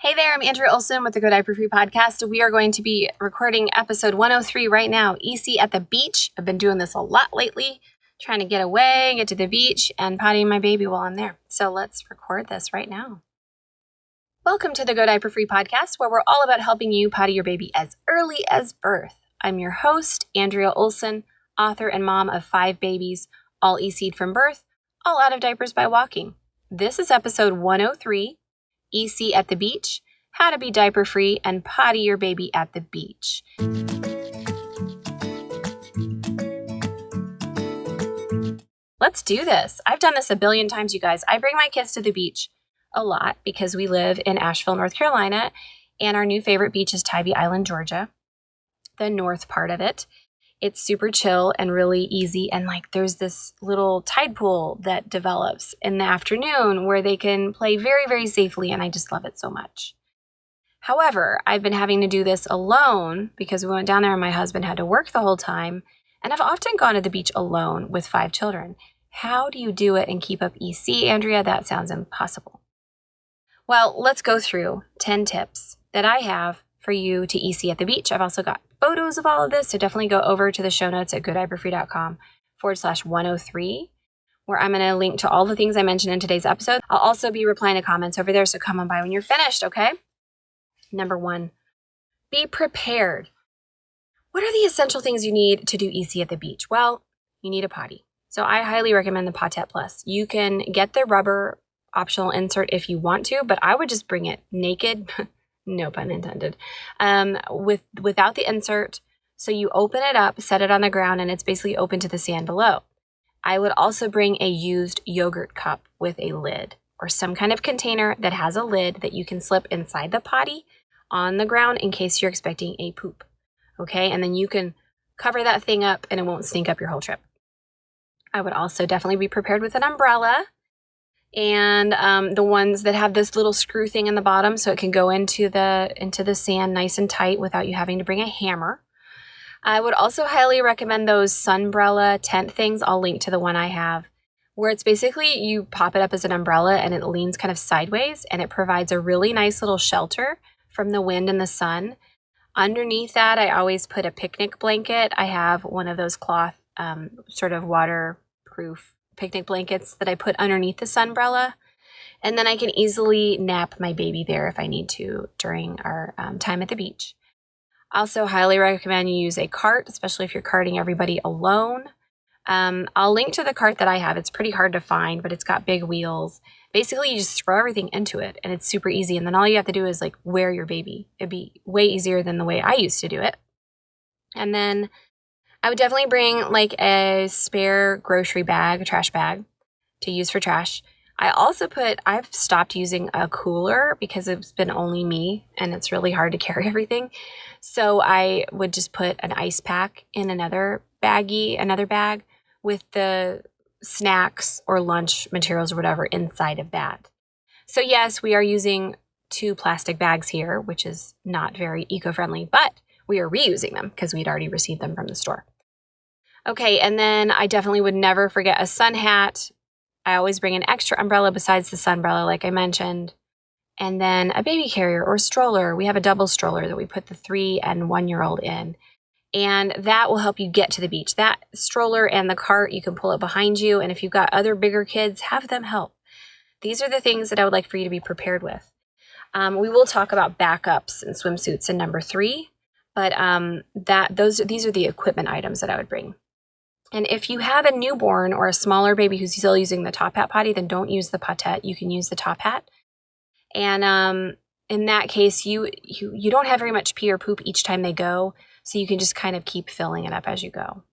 Hey there, I'm Andrea Olson with the Go Diaper Free podcast. We are going to be recording episode 103 right now, EC at the beach. I've been doing this a lot lately, trying to get away, get to the beach, and pottying my baby while I'm there. So let's record this right now. Welcome to the Go Diaper Free podcast, where we're all about helping you potty your baby as early as birth. I'm your host, Andrea Olson, author and mom of 5 babies, all EC'd from birth, all out of diapers by walking. This is episode 103. EC at the beach, how to be diaper free and potty your baby at the beach. Let's do this. I've done this a billion times, you guys. I bring my kids to the beach a lot because we live in Asheville, North Carolina, and our new favorite beach is Tybee Island, Georgia, the north part of it. It's super chill and really easy. And there's this little tide pool that develops in the afternoon where they can play very, very safely. And I just love it so much. However, I've been having to do this alone because we went down there and my husband had to work the whole time. And I've often gone to the beach alone with 5 children. How do you do it and keep up EC, Andrea? That sounds impossible. Well, let's go through 10 tips that I have for you to EC at the beach. I've also got photos of all of this, so definitely go over to the show notes at godiaperfree.com/103, where I'm going to link to all the things I mentioned in today's episode. I'll also be replying to comments over there, so come on by when you're finished, okay? Number 1, be prepared. What are the essential things you need to do EC at the beach? Well, you need a potty. So I highly recommend the Potty Plus. You can get the rubber optional insert if you want to, but I would just bring it naked. No pun intended, without the insert. So you open it up, set it on the ground, and it's basically open to the sand below. I would also bring a used yogurt cup with a lid or some kind of container that has a lid that you can slip inside the potty on the ground in case you're expecting a poop. Okay, and then you can cover that thing up and it won't stink up your whole trip. I would also definitely be prepared with an umbrella. And the ones that have this little screw thing in the bottom so it can go into the sand nice and tight without you having to bring a hammer. I would also highly recommend those sunbrella tent things. I'll link to the one I have, where it's basically you pop it up as an umbrella and it leans kind of sideways and it provides a really nice little shelter from the wind and the sun. Underneath that, I always put a picnic blanket. I have one of those cloth sort of waterproof picnic blankets that I put underneath the sunbrella, and then I can easily nap my baby there if I need to during our time at the beach. Also highly recommend you use a cart, especially if you're carting everybody alone. I'll link to the cart that I have. It's pretty hard to find, but it's got big wheels. Basically, you just throw everything into it and it's super easy, and then all you have to do is wear your baby. It'd be way easier than the way I used to do it. And then I would definitely bring a spare grocery bag, a trash bag to use for trash. I've stopped using a cooler because it's been only me and it's really hard to carry everything. So I would just put an ice pack in another bag with the snacks or lunch materials or whatever inside of that. So yes, we are using 2 plastic bags here, which is not very eco-friendly, but we are reusing them because we'd already received them from the store. Okay, and then I definitely would never forget a sun hat. I always bring an extra umbrella besides the sunbrella, like I mentioned. And then a baby carrier or stroller. We have a double stroller that we put the 3 and 1-year-old in. And that will help you get to the beach. That stroller and the cart, you can pull it behind you. And if you've got other bigger kids, have them help. These are the things that I would like for you to be prepared with. We will talk about backups and swimsuits in number 3. But these are the equipment items that I would bring. And if you have a newborn or a smaller baby who's still using the top hat potty, then don't use the potette. You can use the top hat. And in that case, you don't have very much pee or poop each time they go, so you can just kind of keep filling it up as you go.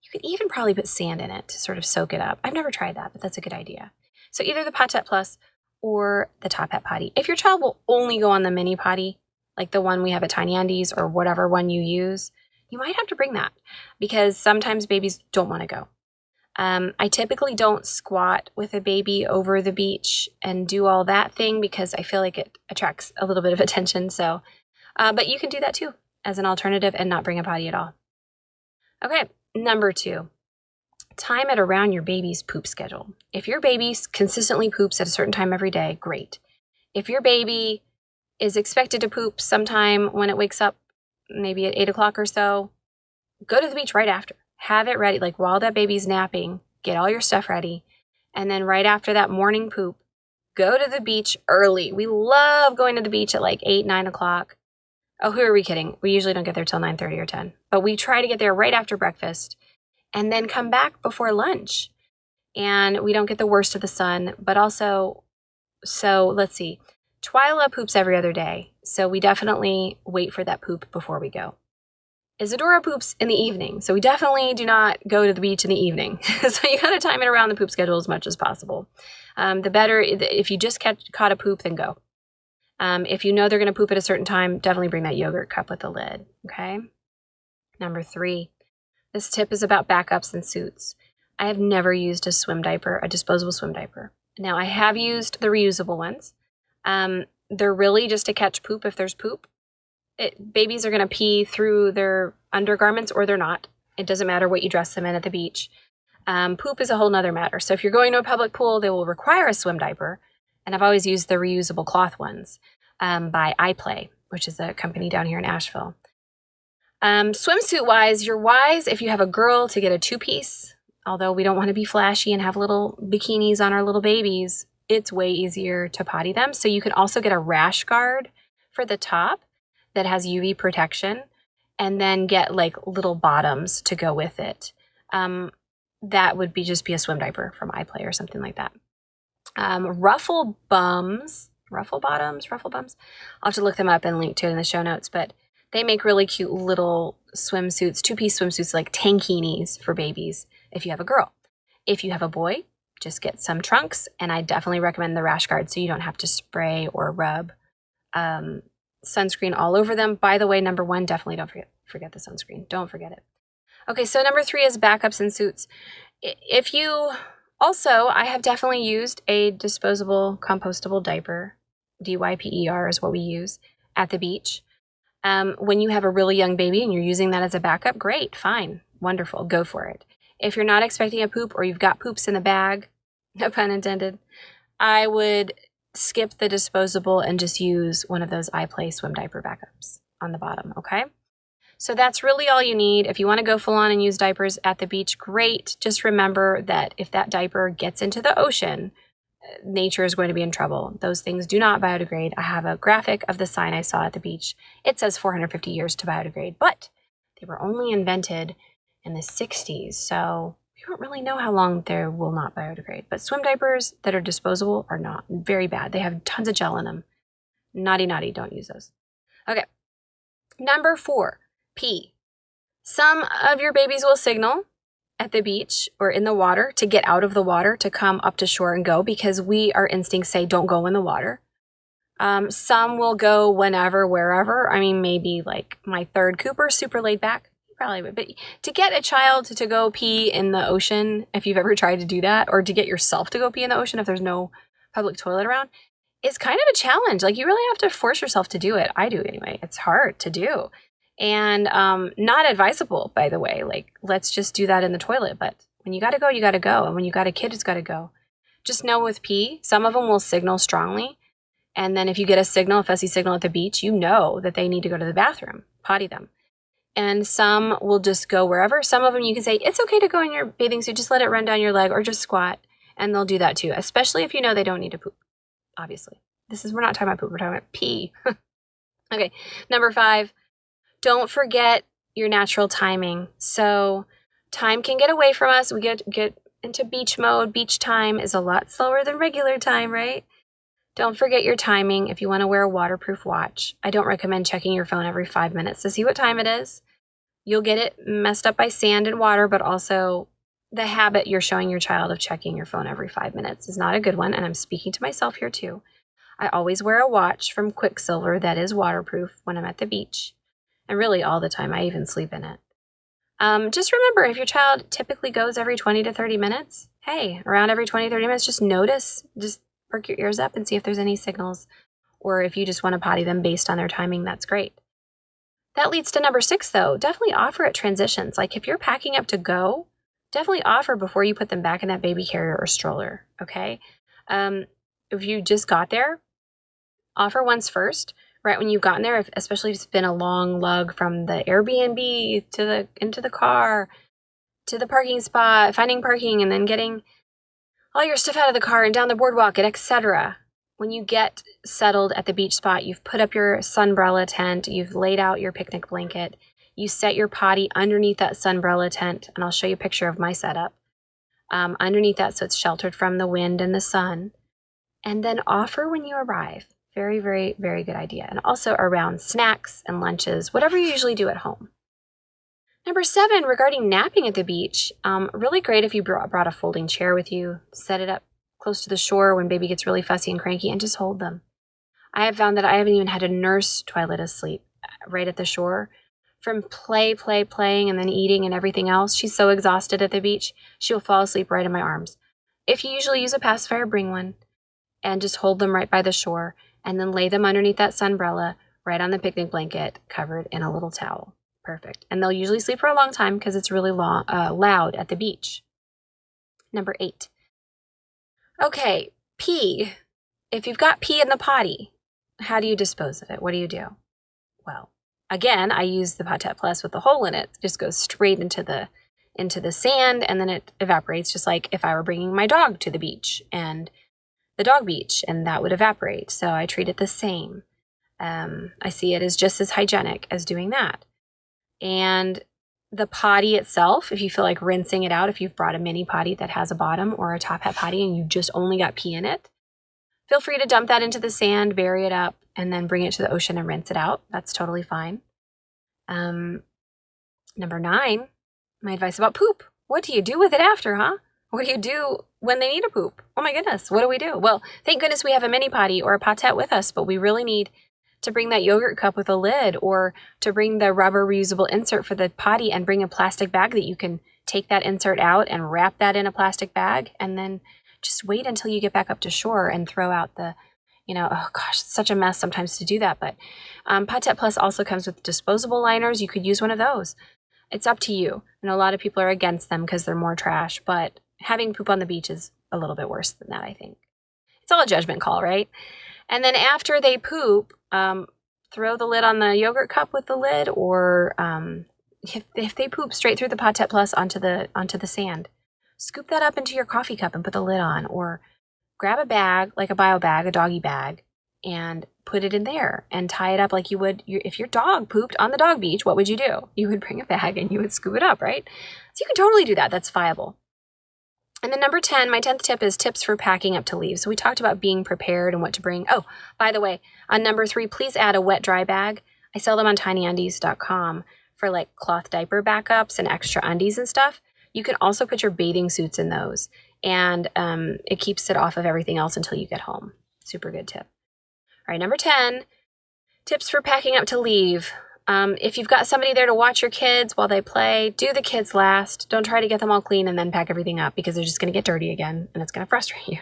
You could even probably put sand in it to sort of soak it up. I've never tried that, but that's a good idea. So either the Potty Plus or the top hat potty. If your child will only go on the mini potty, like the one we have at Tiny Undies or whatever one you use, you might have to bring that because sometimes babies don't want to go. I typically don't squat with a baby over the beach and do all that thing because I feel like it attracts a little bit of attention. So, but you can do that too as an alternative and not bring a potty at all. Okay, number 2, time it around your baby's poop schedule. If your baby consistently poops at a certain time every day, great. If your baby is expected to poop sometime when it wakes up, maybe at 8 o'clock or so, go to the beach right after. Have it ready, like while that baby's napping, get all your stuff ready. And then right after that morning poop, go to the beach early. We love going to the beach at like 8, 9 o'clock. Oh, who are we kidding? We usually don't get there till 9:30 or 10. But we try to get there right after breakfast and then come back before lunch. And we don't get the worst of the sun, but also, so let's see. Twyla poops every other day, so we definitely wait for that poop before we go. Isadora poops in the evening, so we definitely do not go to the beach in the evening. So you gotta time it around the poop schedule as much as possible. The better, if you just caught a poop, then go. If you know they're gonna poop at a certain time, definitely bring that yogurt cup with the lid, okay? Number 3, this tip is about backups and suits. I have never used a swim diaper, a disposable swim diaper. Now, I have used the reusable ones. They're really just to catch poop if there's poop. Babies are going to pee through their undergarments or they're not. It doesn't matter what you dress them in at the beach. Poop is a whole nother matter. So if you're going to a public pool, they will require a swim diaper. And I've always used the reusable cloth ones by iPlay, which is a company down here in Asheville. Swimsuit-wise, you're wise if you have a girl to get a 2-piece. Although we don't want to be flashy and have little bikinis on our little babies, it's way easier to potty them. So you can also get a rash guard for the top that has UV protection and then get like little bottoms to go with it. That would just be a swim diaper from iPlay or something like that. Ruffle bottoms. I'll have to look them up and link to it in the show notes, but they make really cute little swimsuits, 2-piece swimsuits like tankinis for babies if you have a girl. If you have a boy, just get some trunks, and I definitely recommend the rash guard so you don't have to spray or rub sunscreen all over them. By the way, number 1, definitely don't forget the sunscreen. Don't forget it. Okay, so number 3 is backups and suits. I have definitely used a disposable compostable diaper. DYPER is what we use at the beach. When you have a really young baby and you're using that as a backup, great, fine, wonderful, go for it. If you're not expecting a poop or you've got poops in the bag, no pun intended, I would skip the disposable and just use one of those iPlay swim diaper backups on the bottom, okay? So that's really all you need. If you want to go full on and use diapers at the beach, great. Just remember that if that diaper gets into the ocean, nature is going to be in trouble. Those things do not biodegrade. I have a graphic of the sign I saw at the beach. It says 450 years to biodegrade, but they were only invented in the 60s, so we don't really know how long they will not biodegrade. But swim diapers that are disposable are not very bad. They have tons of gel in them. Naughty, don't use those. Okay. Number 4, pee. Some of your babies will signal at the beach or in the water to get out of the water, to come up to shore and go, because our instincts say don't go in the water. Some will go whenever, wherever. I mean, maybe like my 3rd Cooper, super laid back. Probably would. But to get a child to go pee in the ocean, if you've ever tried to do that, or to get yourself to go pee in the ocean if there's no public toilet around, is kind of a challenge. Like, you really have to force yourself to do it. I do anyway. It's hard to do. And not advisable, by the way. Like, let's just do that in the toilet. But when you got to go, you got to go. And when you got a kid, it's got to go. Just know with pee, some of them will signal strongly. And then if you get a fussy signal at the beach, you know that they need to go to the bathroom, potty them. And some will just go wherever. Some of them you can say, it's okay to go in your bathing suit, just let it run down your leg or just squat. And they'll do that too, especially if you know they don't need to poop, obviously. We're not talking about poop, we're talking about pee. Okay, number 5, don't forget your natural timing. So time can get away from us. We get into beach mode. Beach time is a lot slower than regular time, right? Don't forget your timing if you want to wear a waterproof watch. I don't recommend checking your phone every 5 minutes to see what time it is. You'll get it messed up by sand and water, but also the habit you're showing your child of checking your phone every 5 minutes is not a good one, and I'm speaking to myself here too. I always wear a watch from Quicksilver that is waterproof when I'm at the beach, and really all the time. I even sleep in it. Just remember, if your child typically goes every 20 to 30 minutes, hey, around every 20, 30 minutes, just notice, just perk your ears up and see if there's any signals, or if you just want to potty them based on their timing, that's great. That leads to number 6, though. Definitely offer at transitions. Like, if you're packing up to go, definitely offer before you put them back in that baby carrier or stroller, okay? If you just got there, Offer once first, right when you've gotten there, especially if it's been a long lug from the Airbnb into the car, to the parking spot, finding parking, and then getting all your stuff out of the car and down the boardwalk, and etc. When you get settled at the beach spot, you've put up your sunbrella tent, you've laid out your picnic blanket, you set your potty underneath that sunbrella tent, and I'll show you a picture of my setup. Underneath that so it's sheltered from the wind and the sun. And then offer when you arrive. Very, very, very good idea. And also around snacks and lunches, whatever you usually do at home. Number 7, regarding napping at the beach, really great if you brought a folding chair with you. Set it up close to the shore when baby gets really fussy and cranky and just hold them. I have found that I haven't even had to nurse Twilight asleep right at the shore. From playing, and then eating and everything else, she's so exhausted at the beach, she'll fall asleep right in my arms. If you usually use a pacifier, bring one. And just hold them right by the shore, and then lay them underneath that sunbrella, right on the picnic blanket, covered in a little towel. Perfect. And they'll usually sleep for a long time because it's really loud at the beach. Number 8. Okay, pee. If you've got pee in the potty, how do you dispose of it? What do you do? Well, again, I use the Potty Plus with the hole in it. It just goes straight into the sand, and then it evaporates, just like if I were bringing my dog to the beach and the dog beach, and that would evaporate. So I treat it the same. I see it as just as hygienic as doing that. And the potty itself, if you feel like rinsing it out, if you've brought a mini potty that has a bottom or a top hat potty and you just only got pee in it, feel free to dump that into the sand, bury it up, and then bring it to the ocean and rinse it out. That's totally fine. Number 9, my advice about poop. What do you do with it after, huh? What do you do when they need a poop? Oh my goodness, what do we do? Well, thank goodness we have a mini potty or a potette with us, but we really need to bring that yogurt cup with a lid, or to bring the rubber reusable insert for the potty and bring a plastic bag that you can take that insert out and wrap that in a plastic bag, and then just wait until you get back up to shore and throw out the, oh gosh, it's such a mess sometimes to do that. But Potette Plus also comes with disposable liners. You could use one of those. It's up to you. I know a lot of people are against them because they're more trash, but having poop on the beach is a little bit worse than that, I think. It's all a judgment call, right? And then after they poop, throw the lid on the yogurt cup with the lid, or if they poop straight through the Potette Plus onto the sand, scoop that up into your coffee cup and put the lid on, or grab a bag, like a bio bag, a doggy bag, and put it in there and tie it up like you would if your dog pooped on the dog beach. What would you do? You would bring a bag and you would scoop it up, right? So you can totally do that. That's viable. And then number 10, my 10th tip is tips for packing up to leave. So we talked about being prepared and what to bring. Oh, by the way, on number 3, please add a wet dry bag. I sell them on tinyundies.com for like cloth diaper backups and extra undies and stuff. You can also put your bathing suits in those, and it keeps it off of everything else until you get home. Super good tip. All right, number 10, tips for packing up to leave. If you've got somebody there to watch your kids while they play, do the kids last. Don't try to get them all clean and then pack everything up, because they're just going to get dirty again and it's going to frustrate you.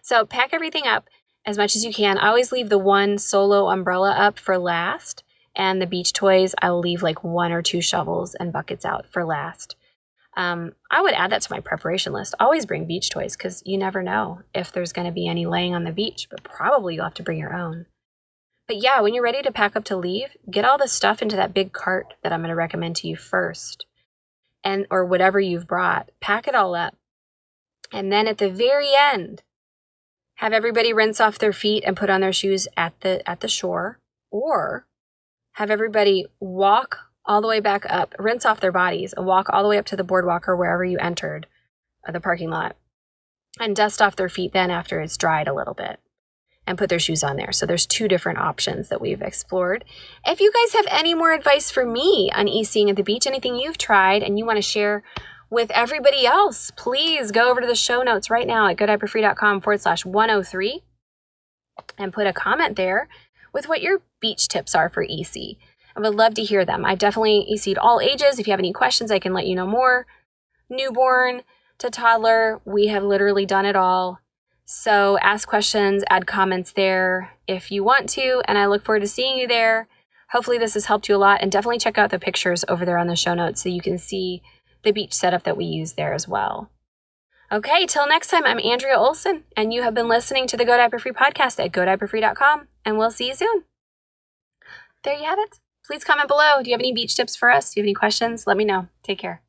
So pack everything up as much as you can. I always leave the one solo umbrella up for last, and the beach toys, I'll leave like 1 or 2 shovels and buckets out for last. I would add that to my preparation list. Always bring beach toys, because you never know if there's going to be any laying on the beach, but probably you'll have to bring your own. But yeah, when you're ready to pack up to leave, get all the stuff into that big cart that I'm going to recommend to you first, or whatever you've brought. Pack it all up. And then at the very end, have everybody rinse off their feet and put on their shoes at the shore, or have everybody walk all the way back up, rinse off their bodies, and walk all the way up to the boardwalk or wherever you entered the parking lot, and dust off their feet then after it's dried a little bit, and put their shoes on there. So there's 2 different options that we've explored. If you guys have any more advice for me on e-seeing at the beach, anything you've tried and you want to share with everybody else, please go over to the show notes right now at goodiperfree.com/103 and put a comment there with what your beach tips are for e-see. I would love to hear them. I've definitely e-seed all ages. If you have any questions, I can let you know more. Newborn to toddler, we have literally done it all. So ask questions, add comments there if you want to, and I look forward to seeing you there. Hopefully this has helped you a lot, and definitely check out the pictures over there on the show notes so you can see the beach setup that we use there as well. Okay, till next time, I'm Andrea Olson, and you have been listening to the Go Diaper Free podcast at godiaperfree.com, and we'll see you soon. There you have it. Please comment below. Do you have any beach tips for us? Do you have any questions? Let me know. Take care.